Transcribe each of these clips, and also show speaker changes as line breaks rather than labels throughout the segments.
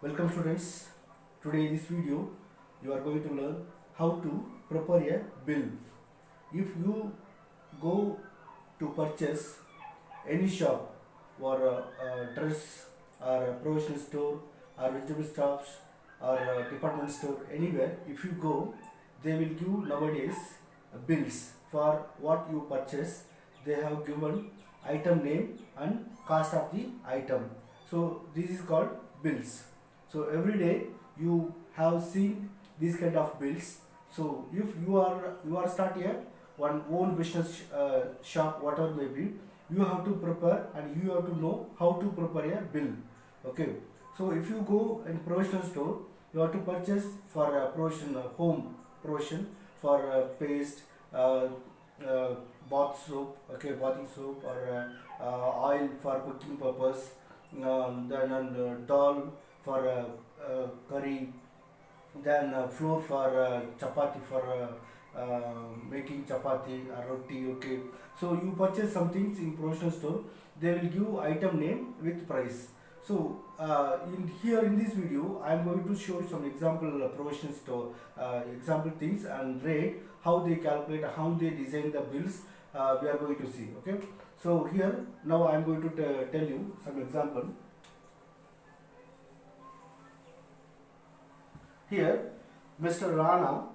Welcome students. Today in this video you are going to learn how to prepare a bill. If you go to purchase any shop or dress or a provision store or vegetable shops or department store anywhere, if you go, they will give nowadays bills for what you purchase. They have given item name and cost of the item. So this is called bills. So every day you have seen these kind of bills. So if you are start a one own business shop, whatever may be, you have to prepare and you have to know how to prepare a bill. Okay. So if you go in provision store, you have to purchase for a provision home provision for paste, uh, uh, bath soap, okay, bathing soap or oil for cooking purpose, then dal for curry, then flour for chapati for making chapati or roti. Okay, so you purchase some things in provision store. They will give item name with price. So in this video, I am going to show you some example provision store example things and rate, how they calculate, how they design the bills. We are going to see. Okay. So here now I am going to tell you some example. Here, Mr. Rana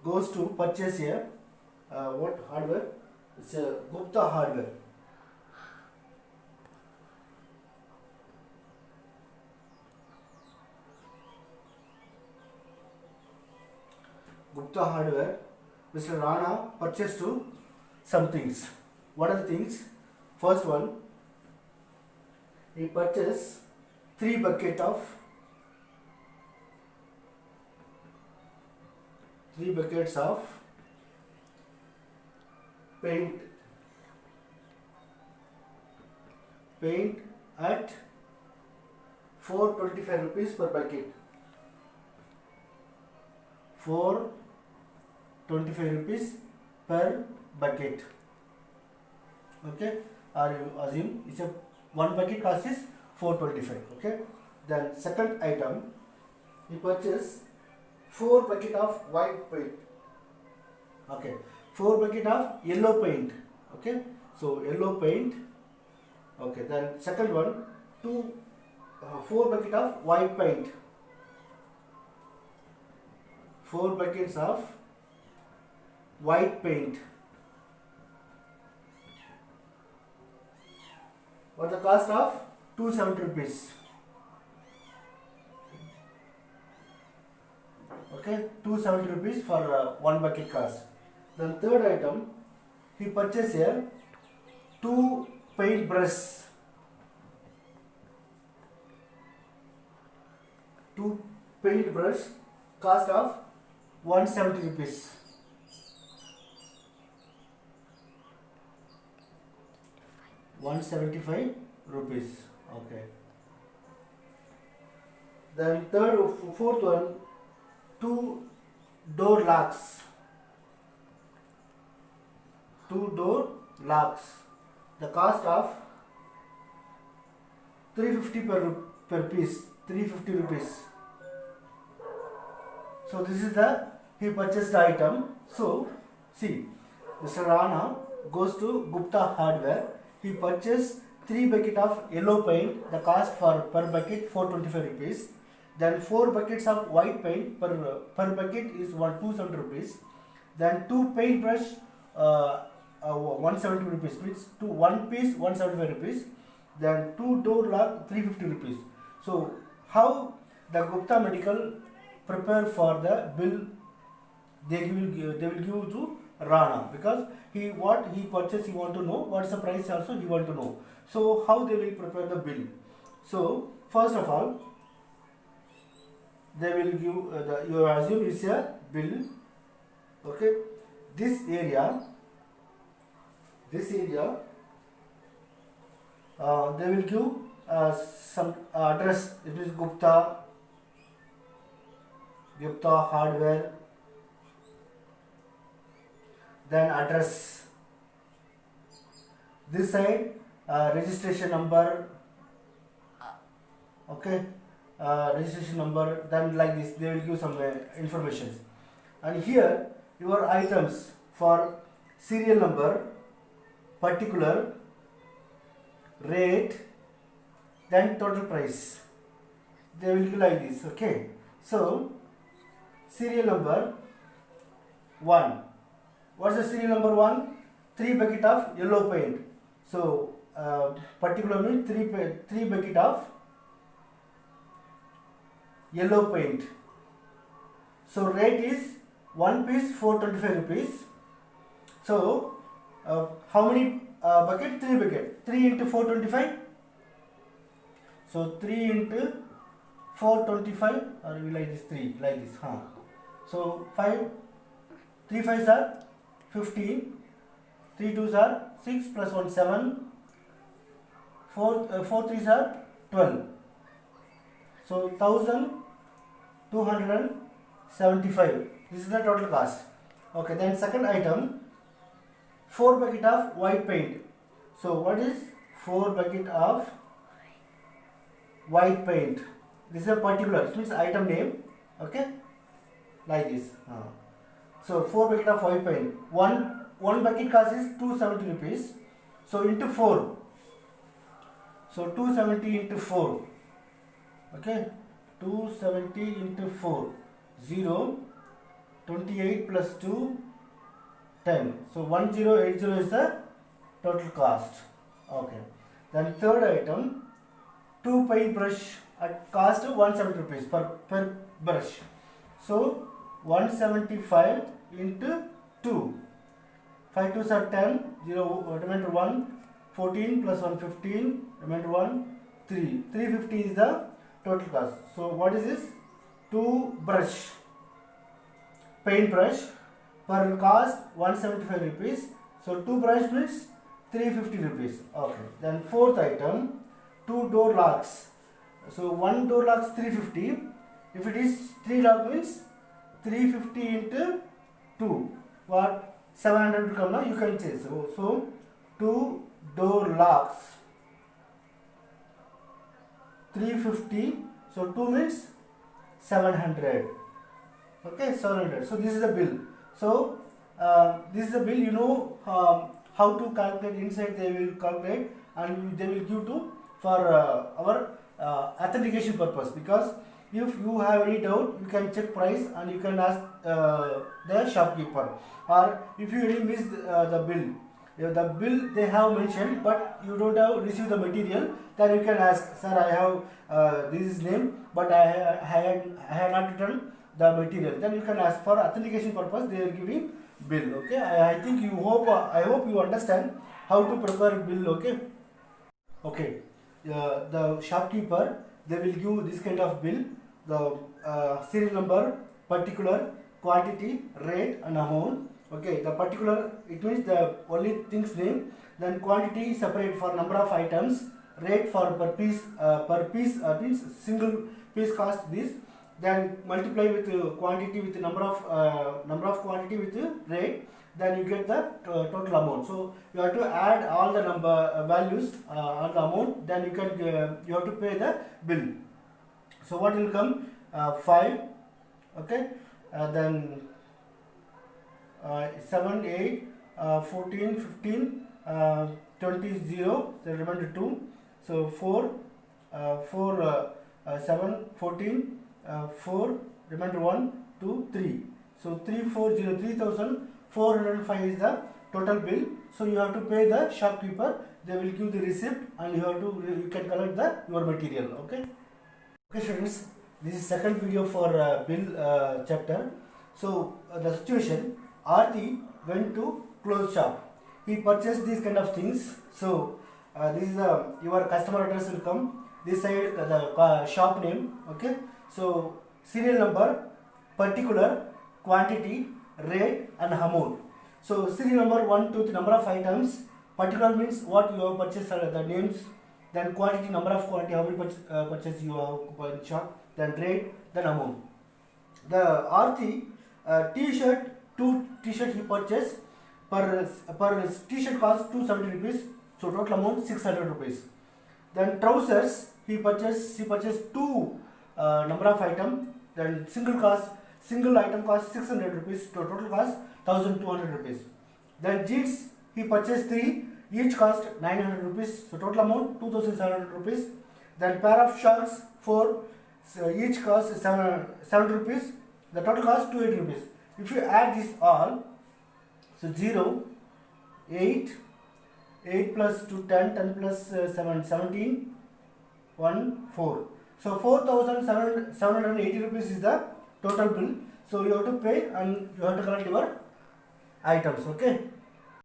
goes to purchase a what hardware? It's a Gupta hardware. Gupta hardware. Mr. Rana purchased to some things. What are the things? First one, he purchased 3 buckets of paint at 425 rupees per bucket. 425 rupees per bucket. Okay, or you assume it's a one bucket cost is 425. Okay, then second item, he purchased 4 bucket of white paint. Okay, 4 bucket of yellow paint. Okay, so yellow paint. Okay, then second one, 4 bucket of white paint. 4 buckets of white paint. What the cost of 270 rupees. Okay, 270 rupees for one bucket cost. Then third item, he purchased here 2 paint brush. 2 paint brush, cost of 170 rupees. 175 rupees. Okay. Then fourth one, 2 door locks. 2 door locks. The cost of 350 per piece. 350 rupees. So this is the he purchased the item. So see, Mr. Rana goes to Gupta hardware. He purchased 3 buckets of yellow paint. The cost for per bucket 425 rupees. Then 4 buckets of white paint, per bucket is 270 rupees. Then 2 paint brush 170 rupees, means to one piece 175 rupees. Then 2 door lock 350 rupees. So how the Gupta Medical prepare for the bill? They will give to Rana, because what he purchased, he want to know what's the price also, he want to know. So how they will prepare the bill? So first of all, they will give you assume is a bill. Okay, this area they will give some address. It is Gupta hardware, then address. This side registration number, okay, registration number, then like this they will give some information. And here your items for serial number, particular, rate, then total price, they will give like this. Okay, so serial number 1, what's the serial number 1? 3 bucket of yellow paint. So particular means 3 bucket of yellow paint. So rate is 1 piece 425 rupees. So how many bucket? 3 bucket. 3 into 425. So 3 into 425, or we like this 3 like this. So 3 5s are 15. 3 2s are 6 plus 1 7. 4 3s are 12. So 1275. This is the total cost. Okay, then second item, 4 bucket of white paint. So what is 4 bucket of white paint? This is a particular, it means item name. Okay, like this. So 4 bucket of white paint. One bucket cost is 270 rupees. So into 4. So 270 into 4. Okay, 270 into 4. 0. 28 plus 2. 10. So 1080 is the total cost. Okay. Then third item, 2 paint brush at cost 170 rupees per brush. So 175 into 2. 5 2s are 10. 0 remainder 1. 14 plus 1 15. Remainder 1 3. 350 is the total cost. So what is this? 2 brush, paint brush per cost 175 rupees. So 2 brush means 350 rupees. Okay. Then fourth item, 2 door locks. So 1 door locks 350. If it is 3 lock means 350 into 2. What? 700 will come now. You can say so 2 door locks 350. So 2 means 700. Okay, 700. So this is the bill. So this is the bill. You know how to calculate. Inside they will calculate and they will give to for our authentication purpose. Because if you have any doubt, you can check price and you can ask the shopkeeper. Or if you really miss the bill, the bill they have mentioned but you don't have received the material, then you can ask, sir, I have this is name but I have not written the material. Then you can ask for authentication purpose. They are giving bill. Okay, I think you hope I hope you understand how to prepare bill. Okay, the shopkeeper, they will give this kind of bill, the serial number, particular, quantity, rate and amount. Okay, the particular, it means the only thing's name. Then quantity separate for number of items, rate for per piece means single piece cost this. Then multiply with quantity with number of quantity with rate, then you get the total amount. So you have to add all the number values on the amount, then you can you have to pay the bill. So what will come? 5. Okay, then 7 8 14 15 20 0, so remainder 2. So 4 7 14 4, remainder 1 2 3. So 340 3405 is the total bill. So you have to pay the shopkeeper. They will give the receipt and you can collect your material. Okay students, this is second video for bill chapter. So the situation, Arti went to clothes shop. He purchased these kind of things. So this is your customer address will come. This side the shop name. Okay, so serial number, particular, quantity, rate and amount. So serial number 1 2 3, number of items. Particular means what you have purchased, the names. Then quantity, number of quantity, how many purchase you have in shop. Then rate, then amount. The Arti t-shirt, 2 t-shirt he purchased. Per t-shirt cost 270 rupees. So total amount 600 rupees. Then trousers, she purchased two number of item. Then single item cost 600 rupees. So total cost 1200 rupees. Then jeans, he purchased three, each cost 900 rupees. So total amount 2700 rupees. Then pair of shorts, four, so each cost 7 rupees. The total cost 280 rupees. If you add this all, so 0, 8, 8 plus 2, 10, 10 plus 7, 17, 1, 4. So 4780 rupees is the total bill. So you have to pay and you have to collect your items. Okay.